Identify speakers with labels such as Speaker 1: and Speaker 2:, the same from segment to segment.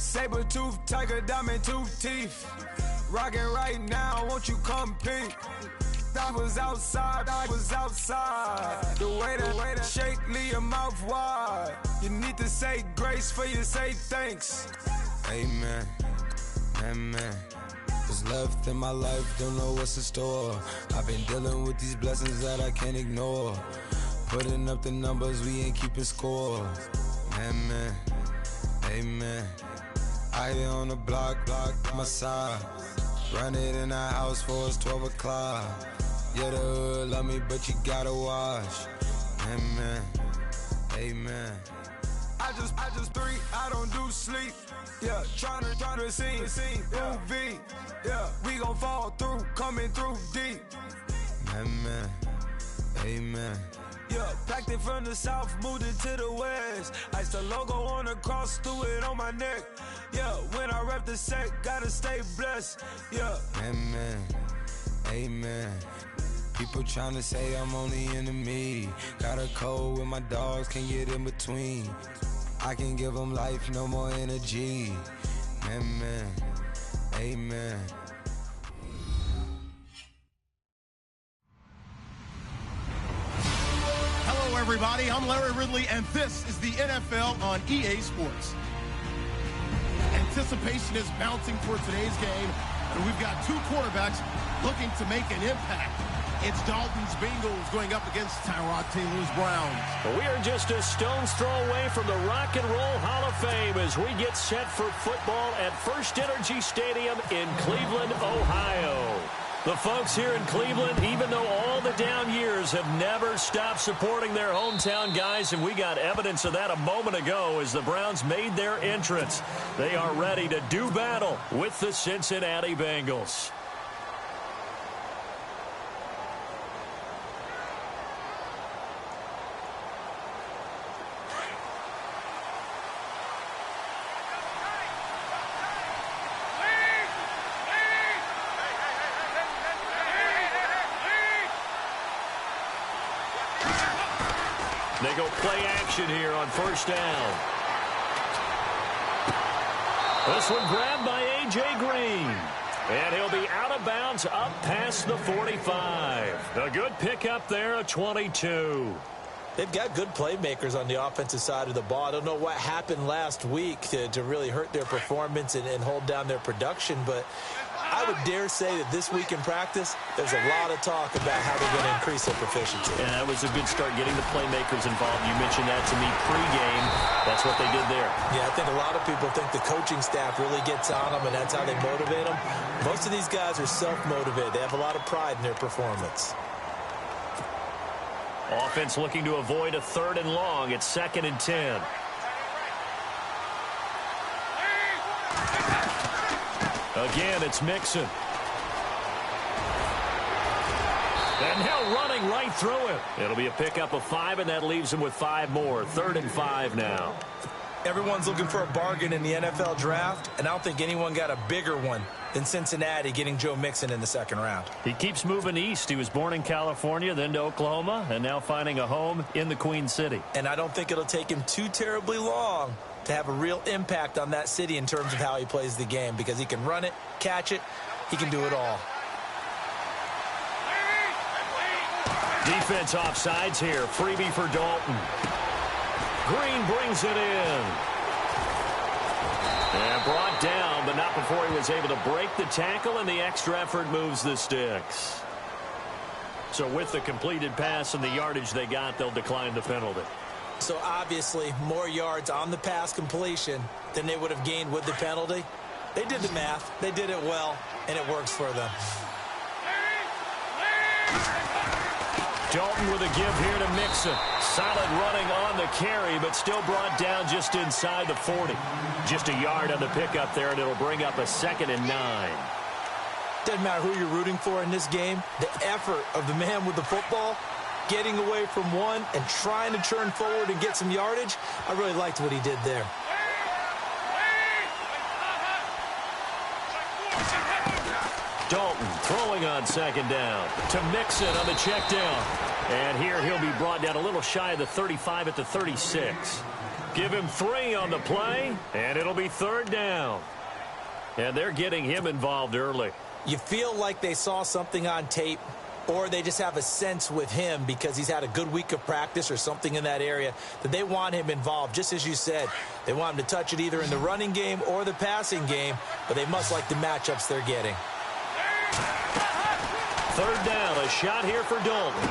Speaker 1: Saber-tooth tiger, diamond tooth teeth. Rockin' right now, won't you come peek? I was outside. The way that shake, leave your mouth wide. You need to say grace for you say thanks. Amen, amen. What's left in my life, don't know what's in store. I've been dealing with these blessings that I can't ignore. Putting up the numbers, we ain't keeping score. Amen, amen. I here on the block, my side. Run it in our house for us 12 o'clock. Yeah, the hood love me, but you gotta watch. Amen, amen. I just three, I don't do sleep. Yeah, tryna see, UV. Yeah, we gon' fall through, coming through deep. Amen, amen. Yeah, packed it from the south, moved it to the west. Iced the logo on the cross, threw it on my neck. Yeah, when I rep the set, gotta stay blessed. Yeah, amen, amen. People tryna say I'm only enemy. Got a cold with my dogs, can't get in between. I can give them life, no more energy. Amen, amen.
Speaker 2: Hello, everybody. I'm Larry Ridley, and this is the NFL on EA Sports. Anticipation is mounting for today's game, and we've got two quarterbacks looking to make an impact. It's Dalton's Bengals going up against Tyrod Taylor's Browns.
Speaker 3: We are just a stone's throw away from the Rock and Roll Hall of Fame as we get set for football at First Energy Stadium in Cleveland, Ohio. The folks here in Cleveland, even though all the down years, have never stopped supporting their hometown guys, and we got evidence of that a moment ago as the Browns made their entrance. They are ready to do battle with the Cincinnati Bengals. They go play action here on first down. This one grabbed by A.J. Green. And he'll be out of bounds up past the 45. A good pickup there, a 22.
Speaker 4: They've got good playmakers on the offensive side of the ball. I don't know what happened last week to really hurt their performance and hold down their production, but I would dare say that this week in practice, there's a lot of talk about how they're going to increase their proficiency.
Speaker 3: And that was a good start, getting the playmakers involved. You mentioned that to me pregame. That's what they did there.
Speaker 4: Yeah, I think a lot of people think the coaching staff really gets on them, and that's how they motivate them. Most of these guys are self-motivated. They have a lot of pride in their performance.
Speaker 3: Offense looking to avoid a 3rd and long. It's 2nd and 10. Again, it's Mixon. And now running right through him. It'll be a pickup of 5, and that leaves him with 5 more. 3rd and 5 now.
Speaker 4: Everyone's looking for a bargain in the NFL draft, and I don't think anyone got a bigger one than Cincinnati getting Joe Mixon in the 2nd round.
Speaker 3: He keeps moving east. He was born in California, then to Oklahoma, and now finding a home in the Queen City.
Speaker 4: And I don't think it'll take him too terribly long to have a real impact on that city in terms of how he plays the game, because he can run it, catch it, he can do it all.
Speaker 3: Defense offsides here. Freebie for Dalton. Green brings it in. And brought down, but not before he was able to break the tackle, and the extra effort moves the sticks. So with the completed pass and the yardage they got, they'll decline the penalty.
Speaker 4: So obviously more yards on the pass completion than they would have gained with the penalty. They did the math. They did it well, and it works for them.
Speaker 3: Dalton with a give here to Mixon. Solid running on the carry, but still brought down just inside the 40. Just a yard on the pickup there, and it'll bring up a 2nd and 9.
Speaker 4: Doesn't matter who you're rooting for in this game. The effort of the man with the football, getting away from one and trying to turn forward and get some yardage, I really liked what he did there.
Speaker 3: Dalton throwing on 2nd down to Mixon on the check down. And here he'll be brought down a little shy of the 35 at the 36. Give him 3 on the play, and it'll be 3rd down. And they're getting him involved early.
Speaker 4: You feel like they saw something on tape, or they just have a sense with him because he's had a good week of practice or something in that area that they want him involved. Just as you said, they want him to touch it either in the running game or the passing game, but they must like the matchups they're getting.
Speaker 3: 3rd down, a shot here for Dalton.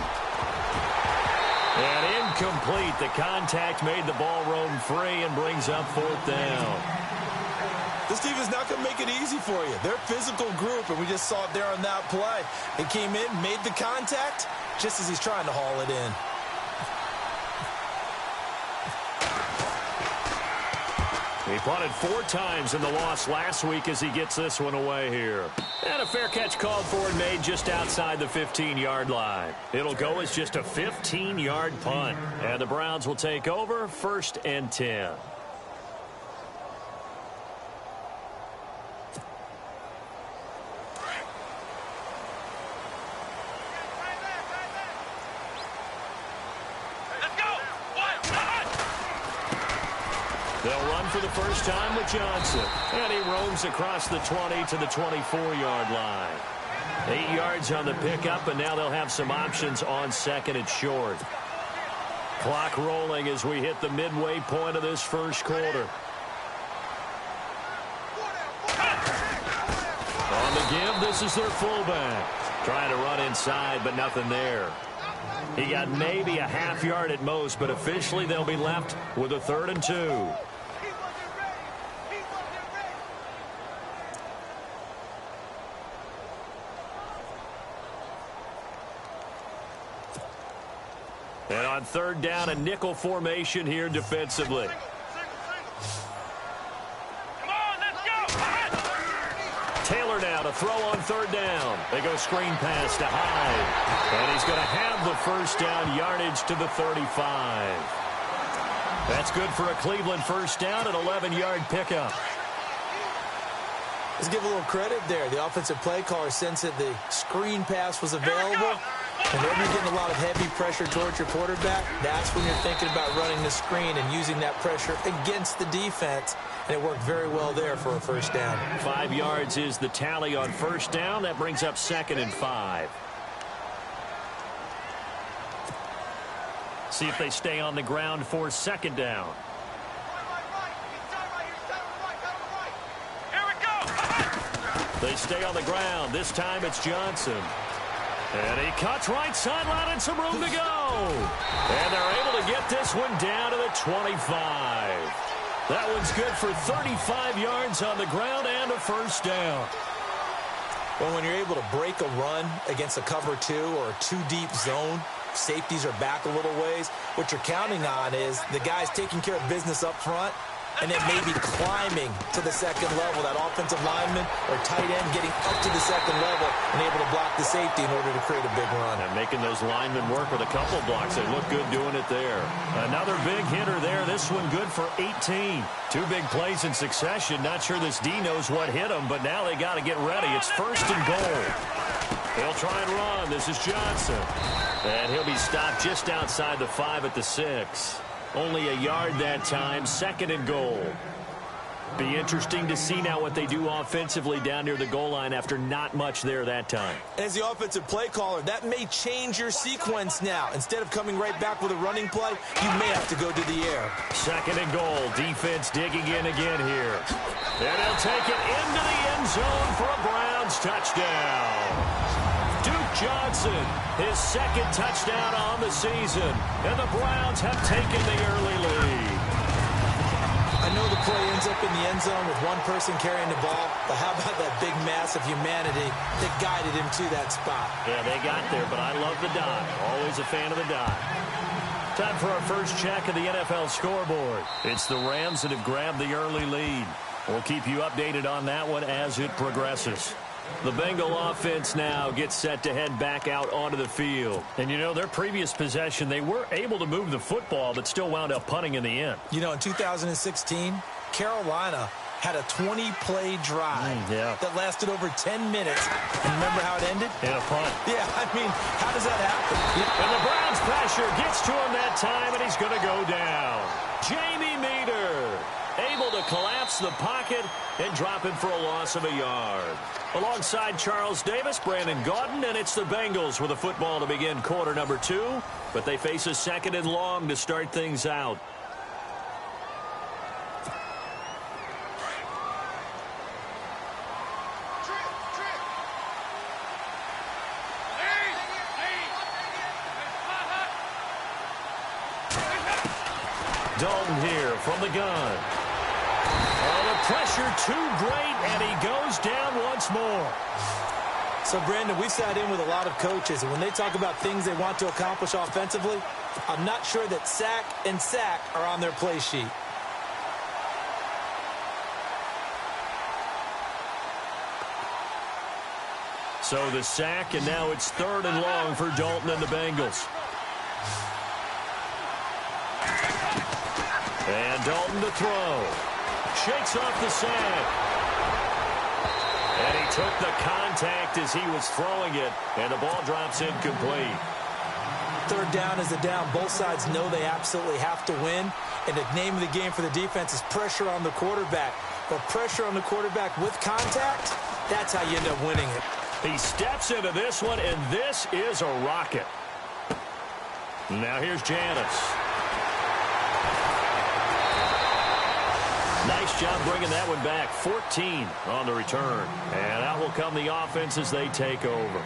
Speaker 3: And incomplete. The contact made the ball roam free and brings up 4th down.
Speaker 4: This team is not going to make it easy for you. They're a physical group, and we just saw it there on that play. He came in, made the contact, just as he's trying to haul it in.
Speaker 3: He punted 4 times in the loss last week as he gets this one away here. And a fair catch called for and made just outside the 15-yard line. It'll go as just a 15-yard punt. And the Browns will take over 1st and 10. They'll run for the first time with Johnson. And he roams across the 20 to the 24-yard line. 8 yards on the pickup, and now they'll have some options on 2nd and short. Clock rolling as we hit the midway point of this first quarter. On the give, this is their fullback. Trying to run inside, but nothing there. He got maybe a half yard at most, but officially they'll be left with a 3rd and 2. And on 3rd down, a nickel formation here defensively. Taylor now to throw on 3rd down. They go screen pass to Hyde. And he's going to have the first down yardage to the 35. That's good for a Cleveland first down, an 11-yard pickup.
Speaker 4: Let's give a little credit there. The offensive play caller sensed that the screen pass was available. Whenever you're getting a lot of heavy pressure towards your quarterback, that's when you're thinking about running the screen and using that pressure against the defense. And it worked very well there for a first down.
Speaker 3: 5 yards is the tally on first down. That brings up 2nd and 5. See if they stay on the ground for 2nd down. They stay on the ground. This time it's Johnson. And he cuts right sideline and some room to go. And they're able to get this one down to the 25. That one's good for 35 yards on the ground and a first down.
Speaker 4: Well, when you're able to break a run against a cover 2 or a 2-deep zone, safeties are back a little ways. What you're counting on is the guys taking care of business up front and then maybe climbing to the 2nd level. That offensive lineman or tight end getting up to the 2nd level and able to block the safety in order to create a big run.
Speaker 3: And making those linemen work with a couple blocks. They look good doing it there. Another big hitter there. This one good for 18. 2 big plays in succession. Not sure this D knows what hit him, but now they got to get ready. It's 1st and goal. They'll try and run. This is Johnson. And he'll be stopped just outside the 5 at the 6. Only a yard that time, 2nd and goal. Be interesting to see now what they do offensively down near the goal line after not much there that time.
Speaker 4: As the offensive play caller, that may change your sequence now. Instead of coming right back with a running play, you may have to go to the air.
Speaker 3: 2nd and goal. Defense digging in again here. And he'll take it into the end zone for a Browns touchdown. Duke Johnson, his 2nd touchdown on the season. And the Browns have taken the early lead.
Speaker 4: I know the play ends up in the end zone with one person carrying the ball, but how about that big mass of humanity that guided him to that spot?
Speaker 3: Yeah, they got there, but I love the dive. Always a fan of the dive. Time for our first check of the NFL scoreboard. It's the Rams that have grabbed the early lead. We'll keep you updated on that one as it progresses. The Bengal offense now gets set to head back out onto the field. And, you know, their previous possession, they were able to move the football, but still wound up punting in the end.
Speaker 4: You know, in 2016, Carolina had a 20-play drive that lasted over 10 minutes. And remember how it ended?
Speaker 3: In a punt.
Speaker 4: Yeah, I mean, how does that happen?
Speaker 3: And the Browns pressure gets to him that time, and he's going to go down. Jamie Meter able to collapse the pocket and drop him for a loss of a yard. Alongside Charles Davis, Brandon Gaudin, and it's the Bengals with a football to begin quarter number 2, but they face a 2nd and long to start things out. Dalton here from the gun. Oh, the pressure too great, and he goes down once more.
Speaker 4: So, Brandon, we sat in with a lot of coaches, and when they talk about things they want to accomplish offensively, I'm not sure that sack and sack are on their play sheet.
Speaker 3: So the sack, and now it's 3rd and long for Dalton and the Bengals. And Dalton to throw. Shakes off the sack. And he took the contact as he was throwing it, and the ball drops incomplete.
Speaker 4: 3rd down is a down. Both sides know they absolutely have to win, and the name of the game for the defense is pressure on the quarterback. But pressure on the quarterback with contact, that's how you end up winning it.
Speaker 3: He steps into this one, and this is a rocket. Now here's Janis. Nice job bringing that one back. 14 on the return. And out will come the offense as they take over.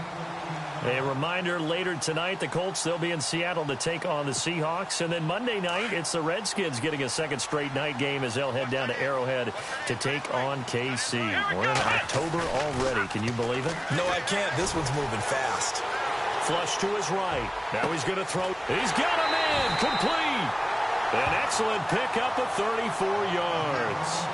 Speaker 3: A reminder, later tonight, the Colts, they'll be in Seattle to take on the Seahawks. And then Monday night, it's the Redskins getting a 2nd straight night game as they'll head down to Arrowhead to take on KC. We're in October already. Can you believe it?
Speaker 4: No, I can't. This one's moving fast.
Speaker 3: Flush to his right. Now he's going to throw. He's got a man. Complete. An excellent pickup of 34 yards.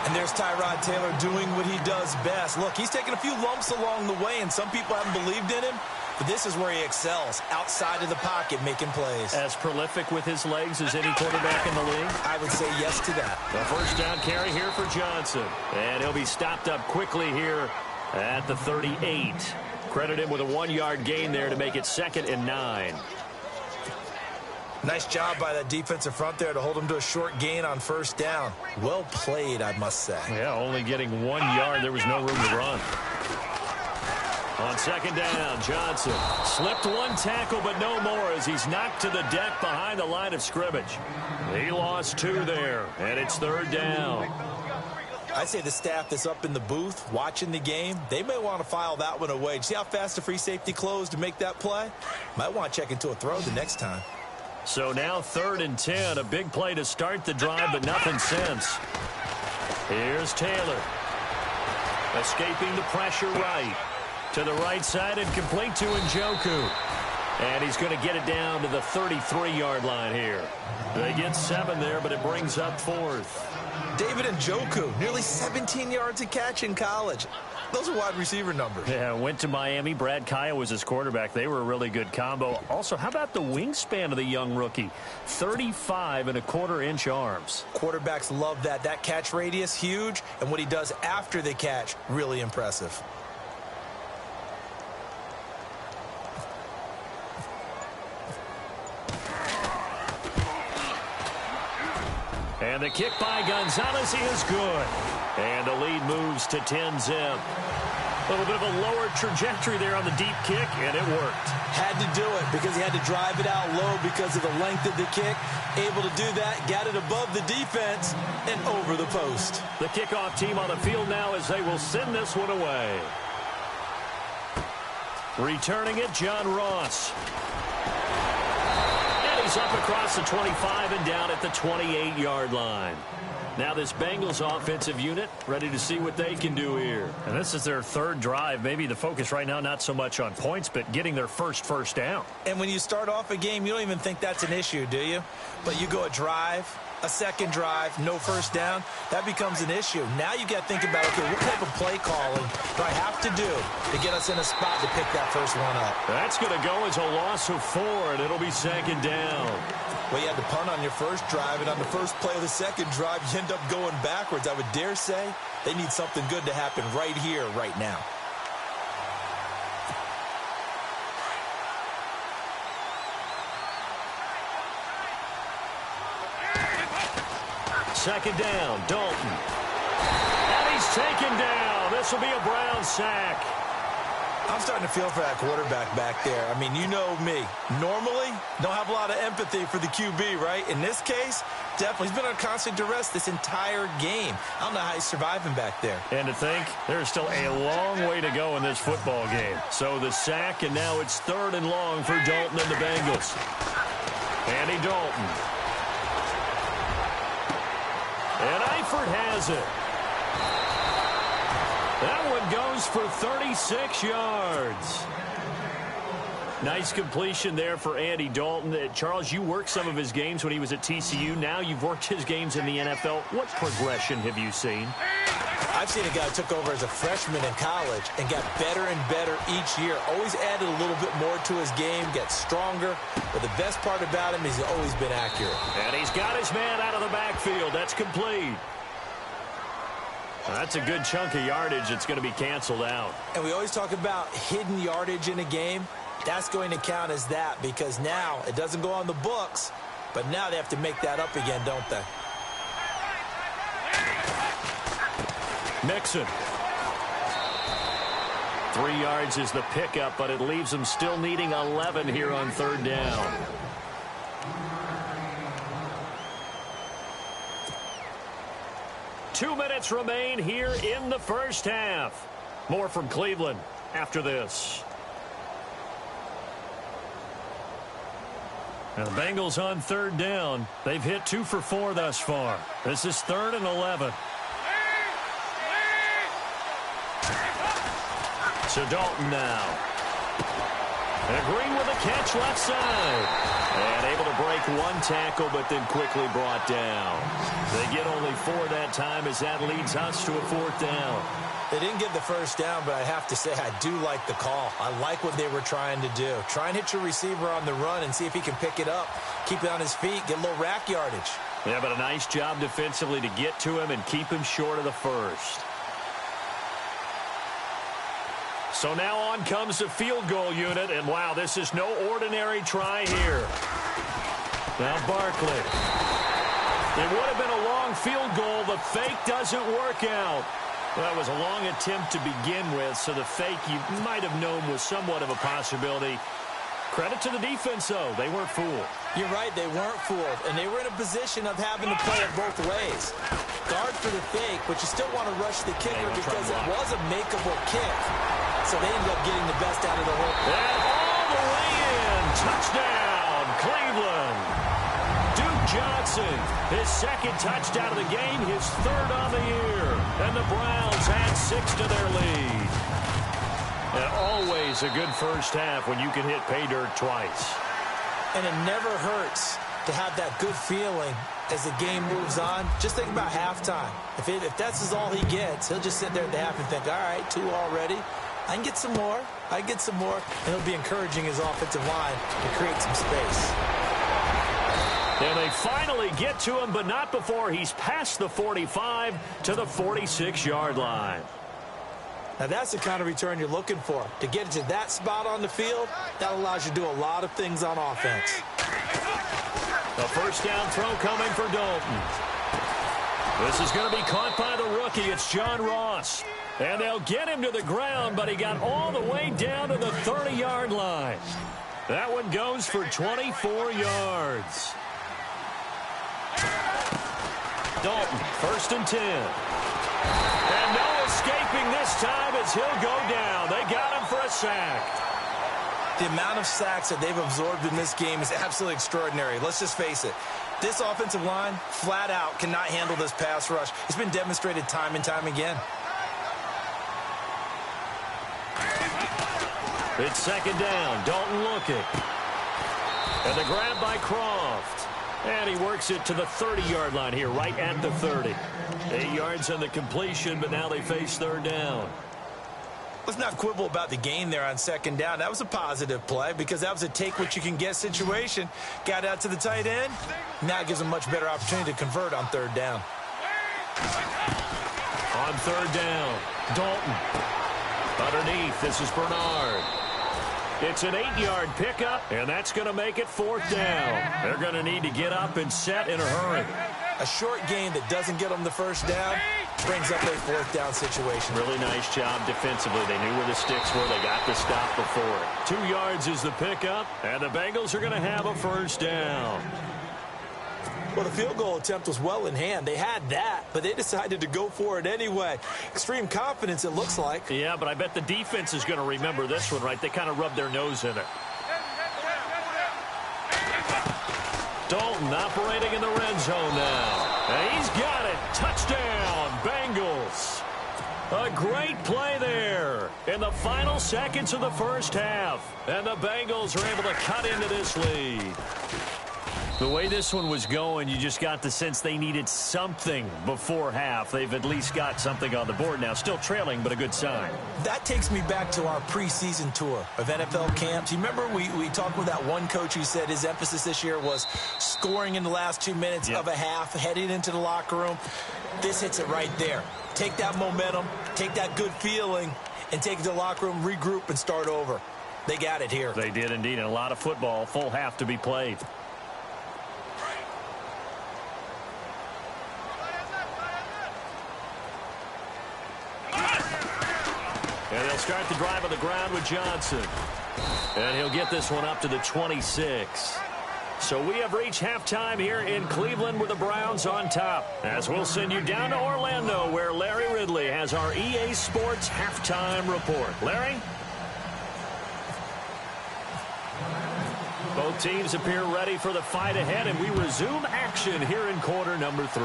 Speaker 4: And there's Tyrod Taylor doing what he does best. Look, he's taken a few lumps along the way, and some people haven't believed in him. But this is where he excels, outside of the pocket, making plays.
Speaker 3: As prolific with his legs as any quarterback in the league?
Speaker 4: I would say yes to that.
Speaker 3: The 1st down carry here for Johnson. And he'll be stopped up quickly here at the 38. Credit him with a 1-yard gain there to make it 2nd and 9.
Speaker 4: Nice job by that defensive front there to hold him to a short gain on 1st down. Well played, I must say.
Speaker 3: Yeah, only getting 1 yard. There was no room to run. On 2nd down, Johnson slipped 1 tackle, but no more as he's knocked to the deck behind the line of scrimmage. He lost 2 there, and it's 3rd down.
Speaker 4: I'd say the staff that's up in the booth watching the game, they may want to file that one away. See how fast the free safety closed to make that play? Might want to check into a throw the next time.
Speaker 3: So now 3rd and 10, a big play to start the drive, but nothing since. Here's Taylor. Escaping the pressure right. To the right side and complete to Njoku. And he's going to get it down to the 33-yard line here. They get 7 there, but it brings up 4th.
Speaker 4: David Njoku, nearly 17 yards a catch in college. Those are wide receiver numbers.
Speaker 3: Yeah, went to Miami. Brad Kaya was his quarterback. They were a really good combo. Also, how about the wingspan of the young rookie? 35.25-inch arms.
Speaker 4: Quarterbacks love that. That catch radius, huge. And what he does after the catch, really impressive.
Speaker 3: And the kick by Gonzalez is good. And the lead moves to 10-zip. A little bit of a lower trajectory there on the deep kick, and it worked.
Speaker 4: Had to do it because he had to drive it out low because of the length of the kick. Able to do that, got it above the defense and over the post.
Speaker 3: The kickoff team on the field now as they will send this one away. Returning it, John Ross. And he's up across the 25 and down at the 28-yard line. Now this Bengals offensive unit ready to see what they can do here. And this is their 3rd drive. Maybe the focus right now not so much on points, but getting their first down.
Speaker 4: And when you start off a game, you don't even think that's an issue, do you? But you go a drive, a 2nd drive, no 1st down, that becomes an issue. Now you got to think about, okay, what type of play calling do I have to do to get us in a spot to pick that first one up?
Speaker 3: That's going to go as a loss of 4, and it'll be 2nd down.
Speaker 4: Well, you had to punt on your 1st drive, and on the first play of the 2nd drive, you end up going backwards. I would dare say they need something good to happen right here, right now.
Speaker 3: second down. Dalton. And he's taken down. This will be a Brown sack.
Speaker 4: I'm starting to feel for that quarterback back there. I mean, you know me. Normally, don't have a lot of empathy for the QB, right? In this case, definitely. He's been on constant duress this entire game. I don't know how he's surviving back there.
Speaker 3: And to think, there's still a long way to go in this football game. So the sack, and now it's 3rd and long for Dalton and the Bengals. Andy Dalton. And Eifert has it. That one goes for 36 yards. Nice completion there for Andy Dalton. Charles, you worked some of his games when he was at TCU. Now you've worked his games in the NFL. What progression have you seen?
Speaker 4: I've seen a guy who took over as a freshman in college and got better and better each year. Always added a little bit more to his game, gets stronger. But the best part about him is he's always been accurate.
Speaker 3: And he's got his man out of the backfield. That's complete. That's a good chunk of yardage. It's going to be canceled out.
Speaker 4: And we always talk about hidden yardage in a game. That's going to count as that because now it doesn't go on the books, but now they have to make that up again, don't they?
Speaker 3: Mixon. 3 yards is the pickup, but it leaves them still needing 11 here on 3rd down. Two minutes remain here in the first half. More from Cleveland after this. Now the Bengals on 3rd down. They've hit 2 for 4 thus far. This is 3rd and 11. So Dalton now. And Green with a catch left side. And able to break 1 tackle, but then quickly brought down. They get only 4 that time as that leads us to a 4th down.
Speaker 4: They didn't get the first down, but I have to say I do like the call. I like what they were trying to do. Try and hit your receiver on the run and see if he can pick it up. Keep it on his feet, get a little rack yardage.
Speaker 3: Yeah, but a nice job defensively to get to him and keep him short of the first. So now on comes the field goal unit, and wow, this is no ordinary try here. Now Barkley. It would have been a long field goal. The fake doesn't work out. Well, that was a long attempt to begin with, so the fake you might have known was somewhat of a possibility. Credit to the defense, though. They weren't fooled.
Speaker 4: You're right, they weren't fooled, and they were in a position of having to play it both ways. Guard for the fake, but you still want to rush the kicker because it was a makeable kick. So they ended up getting the best out of the whole.
Speaker 3: And all the way in. Touchdown, Cleveland. Duke Johnson, his 2nd touchdown of the game, his 3rd on the year. And the Browns add 6 to their lead. And always a good first half when you can hit pay dirt twice.
Speaker 4: And it never hurts to have that good feeling as the game moves on. Just think about halftime. If that's all he gets, he'll just sit there at the half and think, all right, 2 already. I can get some more. I can get some more. And he'll be encouraging his offensive line to create some space.
Speaker 3: And they finally get to him, but not before he's past the 45 to the 46-yard line.
Speaker 4: Now, that's the kind of return you're looking for. To get to that spot on the field, that allows you to do a lot of things on offense.
Speaker 3: A first down throw coming for Dalton. This is going to be caught by the rookie. It's John Ross. And they'll get him to the ground, but he got all the way down to the 30-yard line. That one goes for 24 yards. Dalton, 1st and 10. And no escaping this time as he'll go down. They got him for a sack.
Speaker 4: The amount of sacks that they've absorbed in this game is absolutely extraordinary. Let's just face it. This offensive line, flat out, cannot handle this pass rush. It's been demonstrated time and time again.
Speaker 3: It's 2nd down. Dalton looking. And the grab by Croft. And he works it to the 30-yard line here, right at the 30. 8 yards on the completion, but now they face 3rd down.
Speaker 4: Let's not quibble about the gain there on 2nd down. That was a positive play because that was a take-what-you-can-get situation. Got out to the tight end. Now it gives them a much better opportunity to convert on 3rd down.
Speaker 3: On 3rd down, Dalton. Underneath, this is Bernard. It's an 8-yard pickup, and that's going to make it 4th down. They're going to need to get up and set in a hurry.
Speaker 4: A short gain that doesn't get them the first down brings up a fourth down situation.
Speaker 3: Really nice job defensively. They knew where the sticks were. They got the stop before it. 2 yards is the pickup, and the Bengals are going to have a first down.
Speaker 4: Well, the field goal attempt was well in hand. They had that, but they decided to go for it anyway. Extreme confidence, it looks like.
Speaker 3: Yeah, but I bet the defense is going to remember this one, right? They kind of rubbed their nose in it. Dalton operating in the red zone now. And he's got it. Touchdown, Bengals. A great play there in the final seconds of the first half. And the Bengals are able to cut into this lead. The way this one was going, you just got the sense they needed something before half. They've at least got something on the board now. Still trailing, but a good sign.
Speaker 4: That takes me back to our preseason tour of NFL camps. You remember we talked with that one coach who said his emphasis this year was scoring in the last 2 minutes of a half, heading into the locker room. This hits it right there. Take that momentum, take that good feeling, and take it to the locker room, regroup, and start over. They got it here.
Speaker 3: They did indeed, and a lot of football, full half to be played. And they'll start the drive on the ground with Johnson. And he'll get this one up to the 26. So we have reached halftime here in Cleveland with the Browns on top. As we'll send you down to Orlando where Larry Ridley has our EA Sports halftime report. Larry? Both teams appear ready for the fight ahead, and we resume action here in quarter number 3.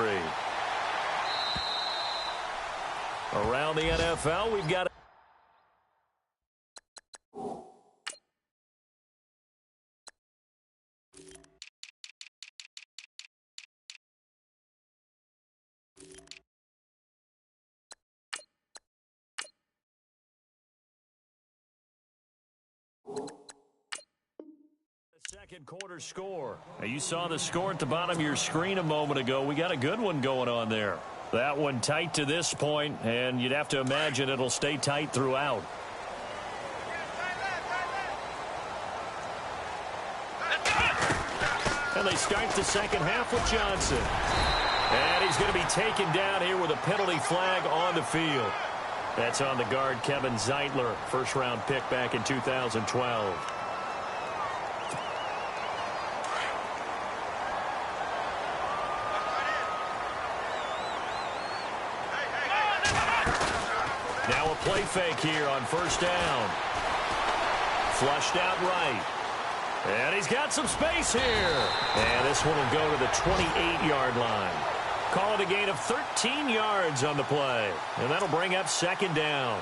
Speaker 3: Around the NFL, we've got second quarter score. Now you saw the score at the bottom of your screen a moment ago. We got a good one going on there. That one tight to this point, and you'd have to imagine it'll stay tight throughout. And they start the second half with Johnson. And he's going to be taken down here with a penalty flag on the field. That's on the guard, Kevin Zeitler, first-round pick back in 2012. Now a play fake here on first down. Flushed out right. And he's got some space here. And this one will go to the 28-yard line. Call it a gain of 13 yards on the play. And that'll bring up second down.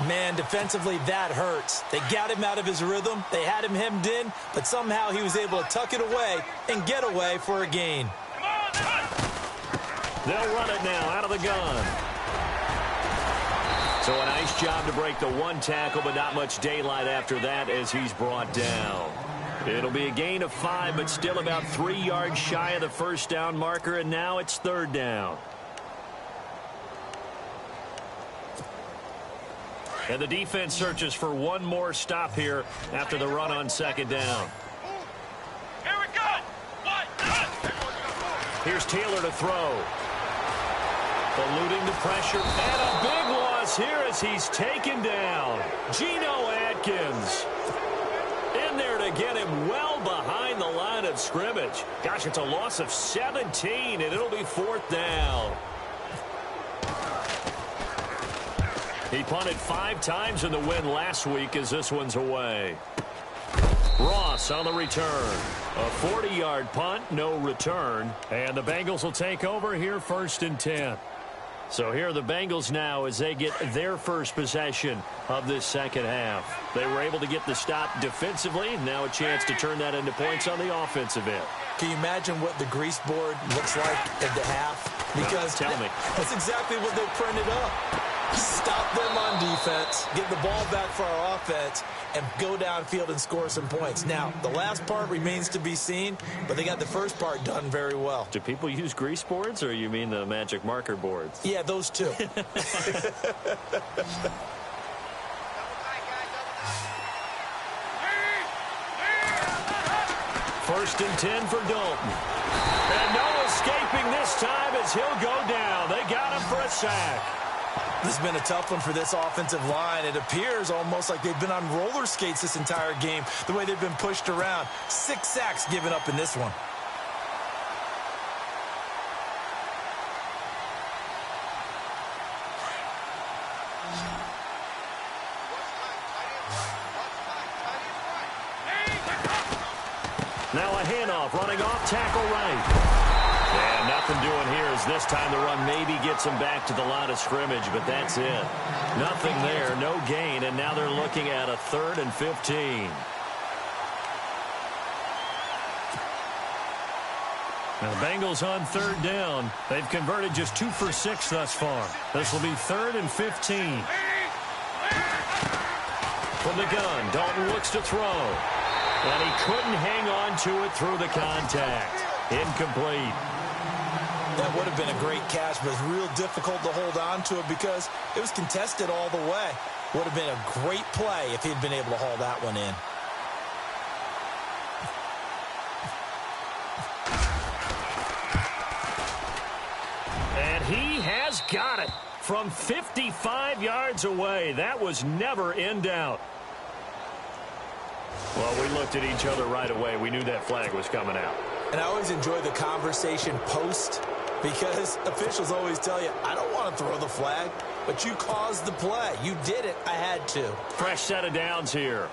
Speaker 4: Man, defensively, that hurts. They got him out of his rhythm. They had him hemmed in, but somehow he was able to tuck it away and get away for a gain.
Speaker 3: They'll run it now out of the gun. So a nice job to break the one tackle, but not much daylight after that as he's brought down. It'll be a gain of 5, but still about 3 yards shy of the first down marker, and now it's third down. And the defense searches for one more stop here after the run on second down.
Speaker 5: Here we go!
Speaker 3: Here's Taylor to throw. Eluding the pressure, and a big loss here as he's taken down. Geno Atkins in there to get him well behind the line of scrimmage. Gosh, it's a loss of 17, and it'll be fourth down. He punted 5 times in the win last week as this one's away. Ross on the return. A 40-yard punt, no return. And the Bengals will take over here first and 10. So here are the Bengals now as they get their first possession of this second half. They were able to get the stop defensively. Now a chance to turn that into points on the offensive end.
Speaker 4: Can you imagine what the grease board looks like at the half? Because
Speaker 3: tell me.
Speaker 4: That's exactly what they printed up. Stop them on defense, get the ball back for our offense, and go downfield and score some points. Now, the last part remains to be seen, but they got the first part done very well.
Speaker 3: Do people use grease boards, or you mean the magic marker boards?
Speaker 4: Yeah, those two.
Speaker 3: First and 10 for Dalton. And no escaping this time as he'll go down. They got him for a sack.
Speaker 4: This has been a tough one for this offensive line. It appears almost like they've been on roller skates this entire game, the way they've been pushed around. 6 sacks given up in this one.
Speaker 3: Now a handoff, running off, tackle right. And nothing doing here as this time the run maybe gets him back to the line of scrimmage, but that's it. Nothing there, no gain, and now they're looking at a 3rd and 15. Now the Bengals on 3rd down. They've converted just 2 for 6 thus far. This will be 3rd and 15. From the gun, Dalton looks to throw. And he couldn't hang on to it through the contact. Incomplete.
Speaker 4: That would have been a great catch, but it's real difficult to hold on to it because it was contested all the way. Would have been a great play if he'd been able to haul that one in.
Speaker 3: And he has got it from 55 yards away. That was never in doubt. Well, we looked at each other right away. We knew that flag was coming out.
Speaker 4: And I always enjoy the conversation post because officials always tell you, I don't want to throw the flag, but you caused the play. You did it. I had to.
Speaker 3: Fresh set of downs here.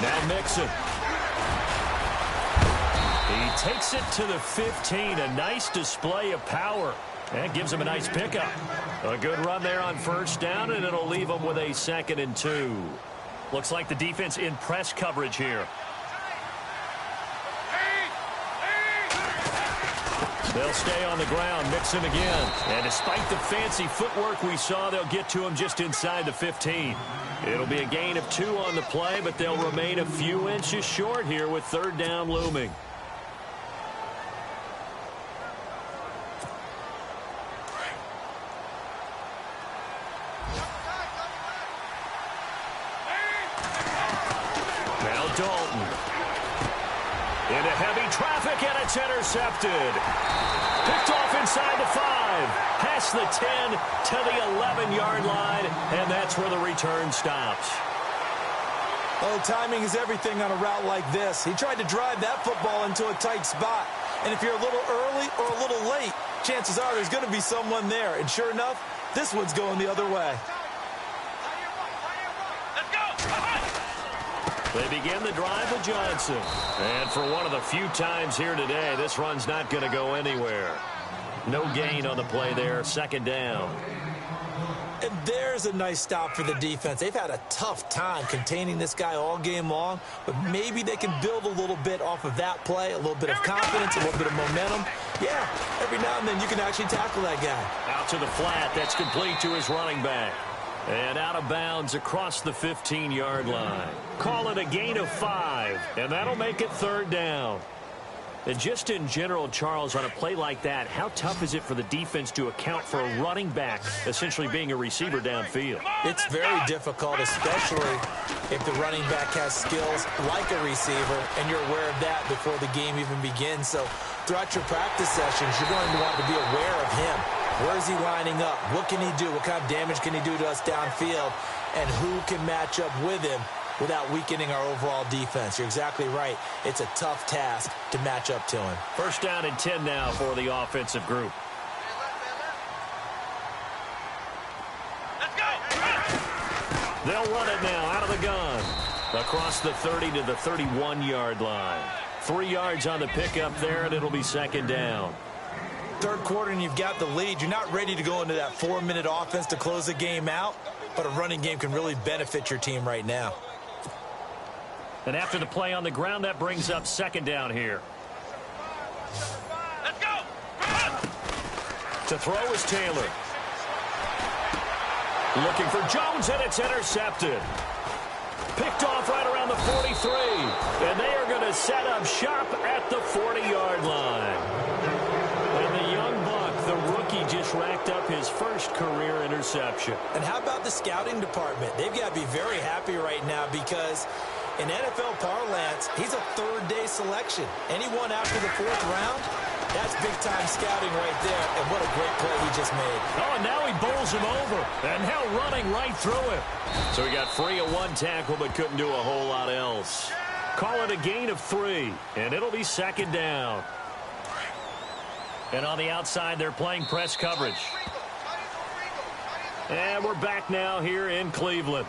Speaker 3: Now Mixon. He takes it to the 15. A nice display of power. That gives him a nice pickup. A good run there on 1st down, and it'll leave him with a 2nd and 2. Looks like the defense in press coverage here. They'll stay on the ground, mix him again. And despite the fancy footwork we saw, they'll get to him just inside the 15. It'll be a gain of 2 on the play, but they'll remain a few inches short here with 3rd down looming. Dalton. Into heavy traffic, and it's intercepted. Picked off inside the 5. Past the 10 to the 11-yard line, and that's where the return stops.
Speaker 4: Oh, timing is everything on a route like this. He tried to drive that football into a tight spot. And if you're a little early or a little late, chances are there's going to be someone there. And sure enough, this one's going the other way.
Speaker 3: They begin the drive with Johnson. And for one of the few times here today, this run's not going to go anywhere. No gain on the play there, 2nd down.
Speaker 4: And there's a nice stop for the defense. They've had a tough time containing this guy all game long, but maybe they can build a little bit off of that play, a little bit of confidence, a little bit of momentum. Yeah, every now and then you can actually tackle that guy.
Speaker 3: Out to the flat. That's complete to his running back. And out of bounds across the 15-yard line. Call it a gain of 5, and that'll make it 3rd down. And just in general, Charles, on a play like that, how tough is it for the defense to account for a running back essentially being a receiver downfield?
Speaker 4: It's very difficult, especially if the running back has skills like a receiver, and you're aware of that before the game even begins. So throughout your practice sessions, you're going to want to be aware of him. Where is he lining up? What can he do? What kind of damage can he do to us downfield? And who can match up with him without weakening our overall defense? You're exactly right. It's a tough task to match up to him.
Speaker 3: 1st down and 10 now for the offensive group.
Speaker 5: Let's go!
Speaker 3: They'll run it now out of the gun. Across the 30 to the 31-yard line. 3 yards on the pickup there, and it'll be 2nd down.
Speaker 4: 3rd quarter and you've got the lead. You're not ready to go into that 4-minute offense to close the game out, but a running game can really benefit your team right now.
Speaker 3: And after the play on the ground, that brings up 2nd down here.
Speaker 5: Let's go!
Speaker 3: To throw is Taylor. Looking for Jones, and it's intercepted. Picked off right around the 43. And they are going to set up shop at the 40-yard line. And the young buck, the rookie, just just racked up his first career interception.
Speaker 4: And how about the scouting department? They've got to be very happy right now because in NFL parlance, he's a third-day selection. Anyone after the 4th round, that's big-time scouting right there. And what a great play he just made.
Speaker 3: Oh, and now he bowls him over. And now running right through him. So he got free of one tackle but couldn't do a whole lot else. Call it a gain of 3, and it'll be 2nd down. And on the outside, they're playing press coverage. And we're back now here in Cleveland.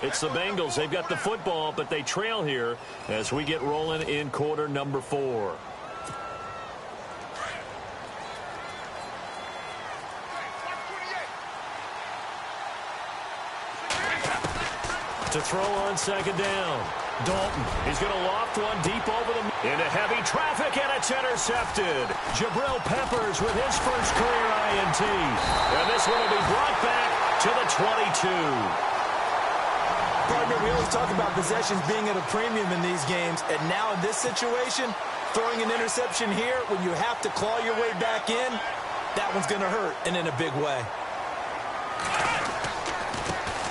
Speaker 3: It's the Bengals. They've got the football, but they trail here as we get rolling in quarter number 4. To throw on 2nd down. Dalton. He's going to loft one deep over the into heavy traffic, and it's intercepted. Jabril Peppers with his first career INT. And this one will be brought back to the 22.
Speaker 4: Partner, we always talk about possessions being at a premium in these games, and now in this situation, throwing an interception here when you have to claw your way back in, that one's going to hurt, and in a big way.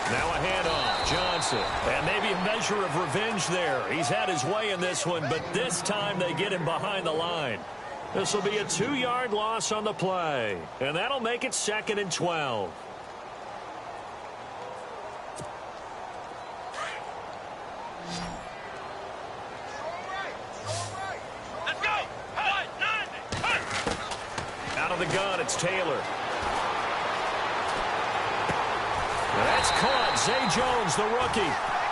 Speaker 3: Now a handoff, Johnson. And maybe a measure of revenge there. He's had his way in this one, but this time they get him behind the line. This will be a 2-yard loss on the play. And that'll make it 2nd and 12.
Speaker 5: Let's go.
Speaker 3: Out of the gun, it's Taylor. That's caught. Zay Jones, the rookie.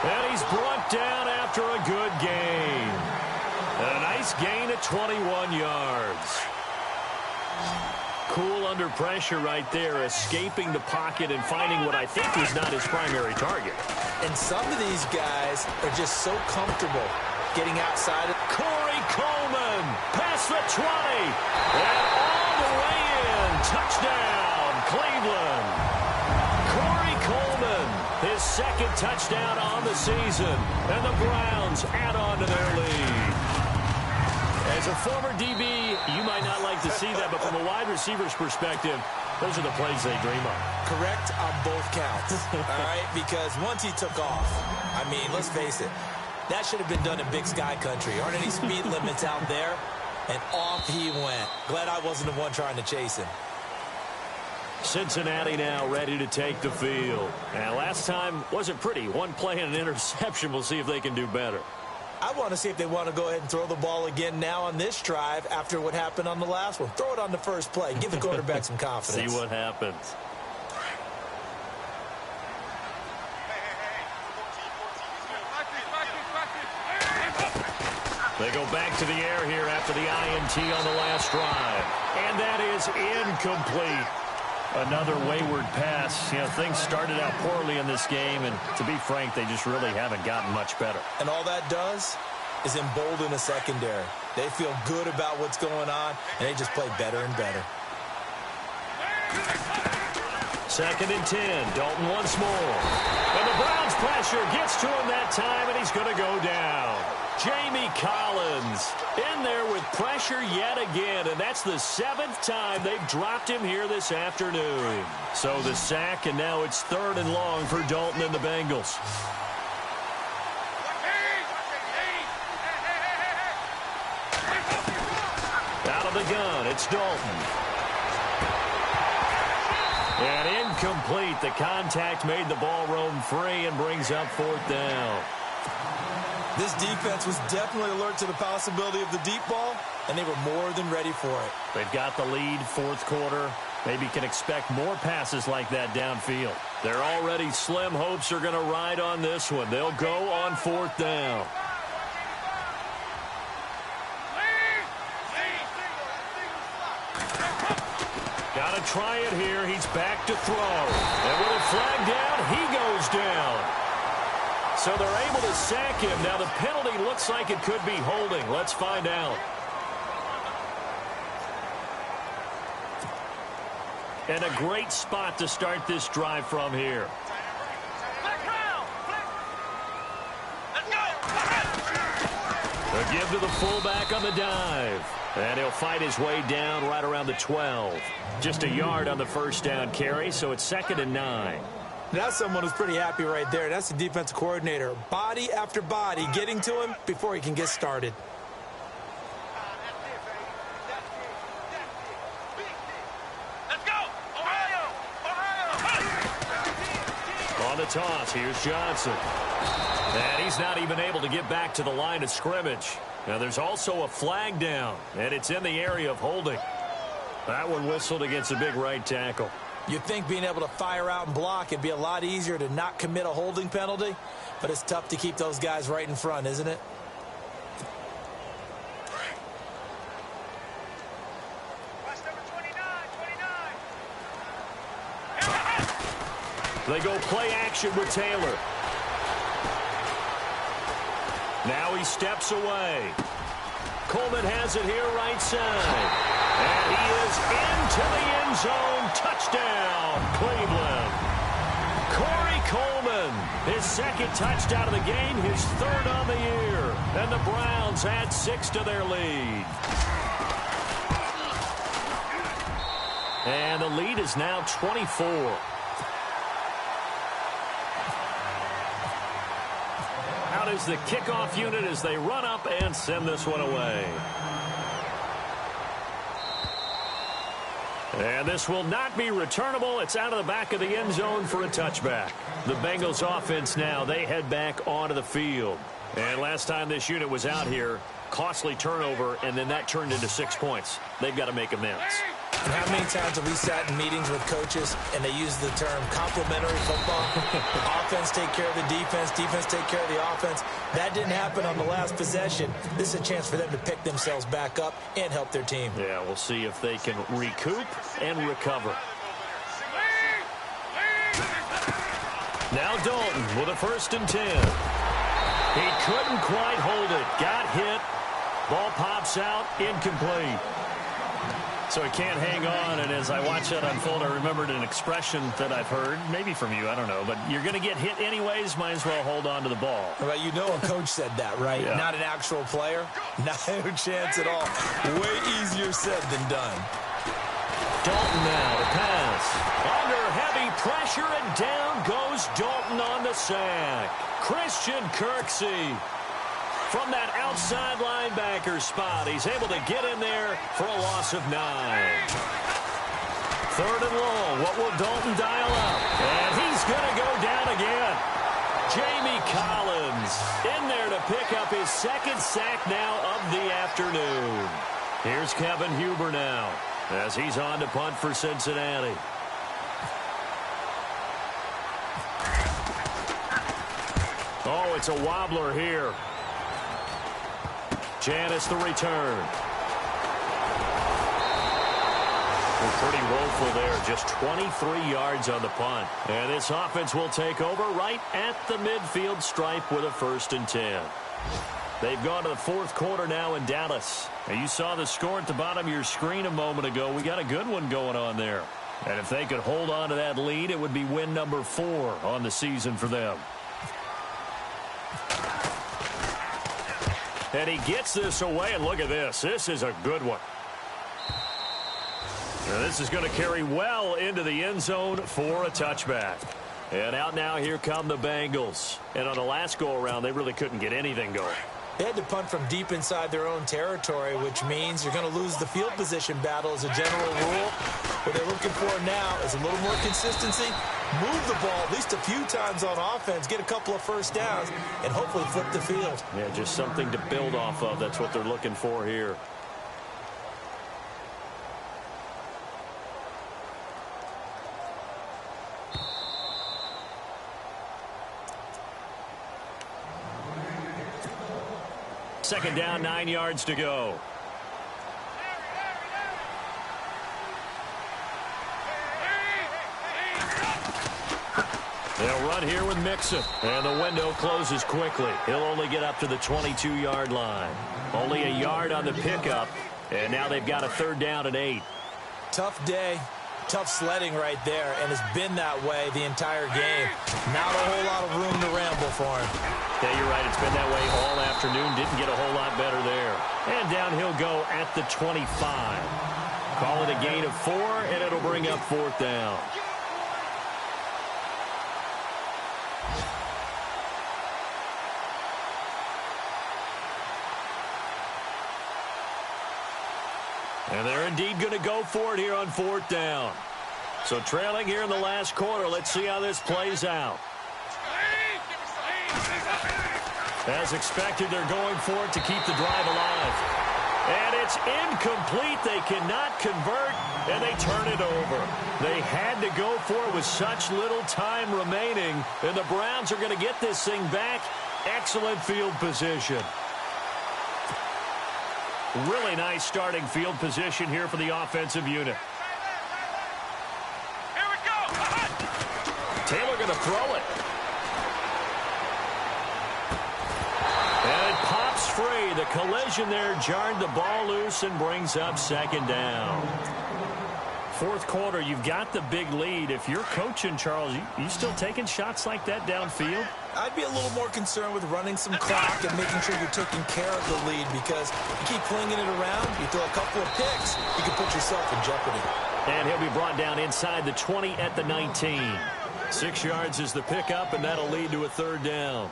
Speaker 3: And he's brought down after a good gain. A nice gain at 21 yards. Cool under pressure right there, escaping the pocket and finding what I think was not his primary target.
Speaker 4: And some of these guys are just so comfortable getting outside of
Speaker 3: Corey Coleman, past the 20, and all the way in. Touchdown, Cleveland. Corey Coleman, his 2nd touchdown on the season, and the Browns add on to their lead. As a former DB, you might not like to see that, but from a wide receiver's perspective, those are the plays they dream of.
Speaker 4: correct on both counts, all right? Because once he took off, I mean, let's face it, that should have been done in Big Sky Country. Aren't any speed limits out there? And off he went. Glad I wasn't the one trying to chase him.
Speaker 3: Cincinnati now ready to take the field. And last time wasn't pretty. One play and an interception. We'll see if they can do better.
Speaker 4: I want to see if they want to go ahead and throw the ball again now on this drive after what happened on the last one. Throw it on the first play. Give the quarterback some confidence.
Speaker 3: See what happens. They go back to the air here after the INT on the last drive. And that is incomplete. Another wayward pass. You know, things started out poorly in this game, and to be frank, they just really haven't gotten much better.
Speaker 4: And all that does is embolden a secondary. They feel good about what's going on, and they just play better and better.
Speaker 3: 2nd and 10. Dalton once more. And the Browns pressure gets to him that time, and he's going to go down. Jamie Collins in there with pressure yet again, and that's the 7th time they've dropped him here this afternoon. So the sack, and now it's 3rd and long for Dalton and the Bengals. Out of the gun, it's Dalton. And incomplete. The contact made the ball roam free and brings up 4th down.
Speaker 4: This defense was definitely alert to the possibility of the deep ball, and they were more than ready for it.
Speaker 3: They've got the lead, 4th quarter. Maybe can expect more passes like that downfield. They're already slim hopes are going to ride on this one. They'll go on 4th down. Got to try it here. He's back to throw. And with a flag down, he goes down. So they're able to sack him. Now the penalty looks like it could be holding. Let's find out. And a great spot to start this drive from here. A give to the fullback on the dive. And he'll fight his way down right around the 12. Just a yard on the first down carry, so it's 2nd and 9.
Speaker 4: That's someone who's pretty happy right there. That's the defensive coordinator. Body after body getting to him before he can get started.
Speaker 5: Let's go! Ohio! Ohio!
Speaker 3: On the toss, here's Johnson. And he's not even able to get back to the line of scrimmage. Now there's also a flag down, and it's in the area of holding. That one whistled against a big right tackle.
Speaker 4: You'd think being able to fire out and block it'd be a lot easier to not commit a holding penalty, but it's tough to keep those guys right in front, isn't it?
Speaker 5: Watch number 29.
Speaker 3: They go play action with Taylor. Now he steps away. Coleman has it here right side. And he is into the end zone. Touchdown, Cleveland. Corey Coleman, his 2nd touchdown of the game, his 3rd on the year. And the Browns add 6 to their lead. And the lead is now 24. Out is the kickoff unit as they run up and send this one away. And this will not be returnable. It's out of the back of the end zone for a touchback. The Bengals offense now, they head back onto the field. And last time this unit was out here, costly turnover, and then that turned into 6 points. They've got to make amends.
Speaker 4: And how many times have we sat in meetings with coaches and they use the term complementary football? Offense take care of the defense, defense take care of the offense. That didn't happen on the last possession. This is a chance for them to pick themselves back up and help their team.
Speaker 3: Yeah, we'll see if they can recoup and recover. Now Dalton with a 1st and 10. He couldn't quite hold it. Got hit. Ball pops out. Incomplete. So he can't hang on, and as I watch that unfold, I remembered an expression that I've heard, maybe from you, I don't know, but you're going to get hit anyways, might as well hold on to the ball.
Speaker 4: Well, you know a coach said that, right?
Speaker 3: Yeah.
Speaker 4: Not an actual player. No chance at all. Way easier said than done.
Speaker 3: Dalton now to pass. Under heavy pressure, and down goes Dalton on the sack. Christian Kirksey. From that outside linebacker spot, he's able to get in there for a loss of 9. 3rd and long. What will Dalton dial up? And he's going to go down again. Jamie Collins in there to pick up his 2nd sack now of the afternoon. Here's Kevin Huber now as he's on to punt for Cincinnati. Oh, it's a wobbler here. Janis the return. We're pretty woeful there. Just 23 yards on the punt. And this offense will take over right at the midfield stripe with a 1st and 10. They've gone to the 4th quarter now in Dallas. And you saw the score at the bottom of your screen a moment ago. We got a good one going on there. And if they could hold on to that lead, it would be win number 4 on the season for them. And he gets this away, and look at this. This is a good one. Now this is going to carry well into the end zone for a touchback. And out now, here come the Bengals. And on the last go-around, they really couldn't get anything going.
Speaker 4: They had to punt from deep inside their own territory, which means you're going to lose the field position battle as a general rule. What they're looking for now is a little more consistency, move the ball at least a few times on offense, get a couple of 1st downs, and hopefully flip the field.
Speaker 3: Yeah, just something to build off of. That's what they're looking for here. Second down, 9 yards to go. They'll run here with Mixon. And the window closes quickly. He'll only get up to the 22-yard line. Only a yard on the pickup. And now they've got a 3rd down and 8.
Speaker 4: Tough day. Tough sledding right there, and it's been that way the entire game. Not a whole lot of room to ramble for him.
Speaker 3: Yeah, you're right. It's been that way all afternoon. Didn't get a whole lot better there. And down he'll go at the 25. Call it a gain of 4, and it'll bring up 4th down. And they're indeed going to go for it here on 4th down. So trailing here in the last quarter. Let's see how this plays out. As expected, they're going for it to keep the drive alive. And it's incomplete. They cannot convert, and they turn it over. They had to go for it with such little time remaining, and the Browns are going to get this thing back. Excellent field position. Really nice starting field position here for the offensive unit.
Speaker 5: Here we go.
Speaker 3: Taylor going to throw it. And it pops free. The collision there jarred the ball loose and brings up 2nd down. 4th quarter, you've got the big lead. If you're coaching, Charles, you still taking shots like that downfield?
Speaker 4: I'd be a little more concerned with running some clock and making sure you're taking care of the lead, because you keep flinging it around, you throw a couple of picks, you can put yourself in jeopardy.
Speaker 3: And he'll be brought down inside the 20 at the 19. 6 yards is the pickup, and that'll lead to a 3rd down.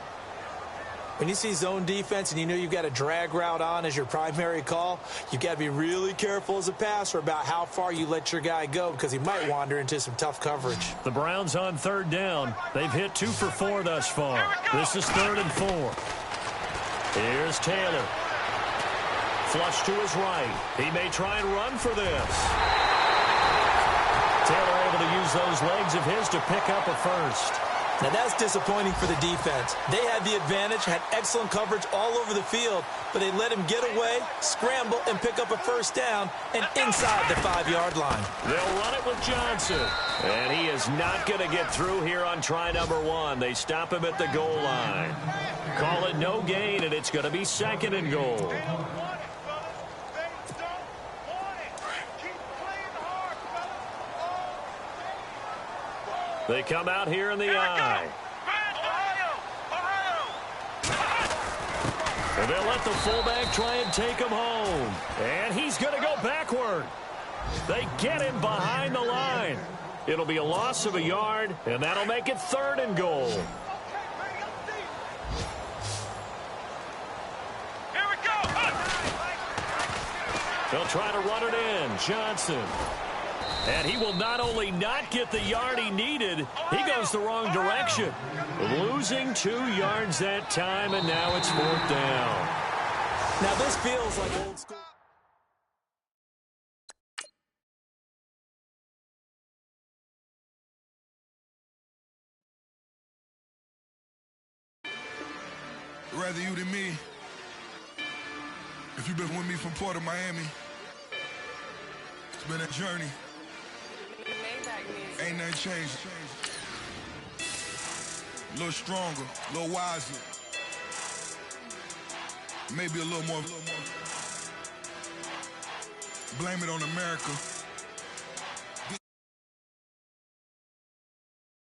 Speaker 4: When you see zone defense and you know you've got a drag route on as your primary call, you've got to be really careful as a passer about how far you let your guy go, because he might wander into some tough coverage.
Speaker 3: The Browns on 3rd down. They've hit 2 for 4 thus far. This is 3rd and 4. Here's Taylor. Flush to his right. He may try and run for this. Taylor able to use those legs of his to pick up a 1st.
Speaker 4: Now, that's disappointing for the defense. They had the advantage, had excellent coverage all over the field, but they let him get away, scramble, and pick up a 1st down, and inside the 5-yard line.
Speaker 3: They'll run it with Johnson. And he is not going to get through here on try number 1. They stop him at the goal line. Call it no gain, and it's going to be 2nd and goal. They come out here in the eye. And they'll let the fullback try and take him home. And he's going to go backward. They get him behind the line. It'll be a loss of a yard, and that'll make it 3rd and goal.
Speaker 5: Here we go.
Speaker 3: They'll try to run it in. Johnson. And he will not only not get the yard he needed, he goes the wrong direction. Losing 2 yards that time, and now it's 4th down.
Speaker 4: Now, this feels like old school.
Speaker 1: Rather you than me. If you've been with me from Port of Miami, it's been a journey. Ain't nothing changed. A little stronger, a little wiser. Maybe a little more. Blame it on America.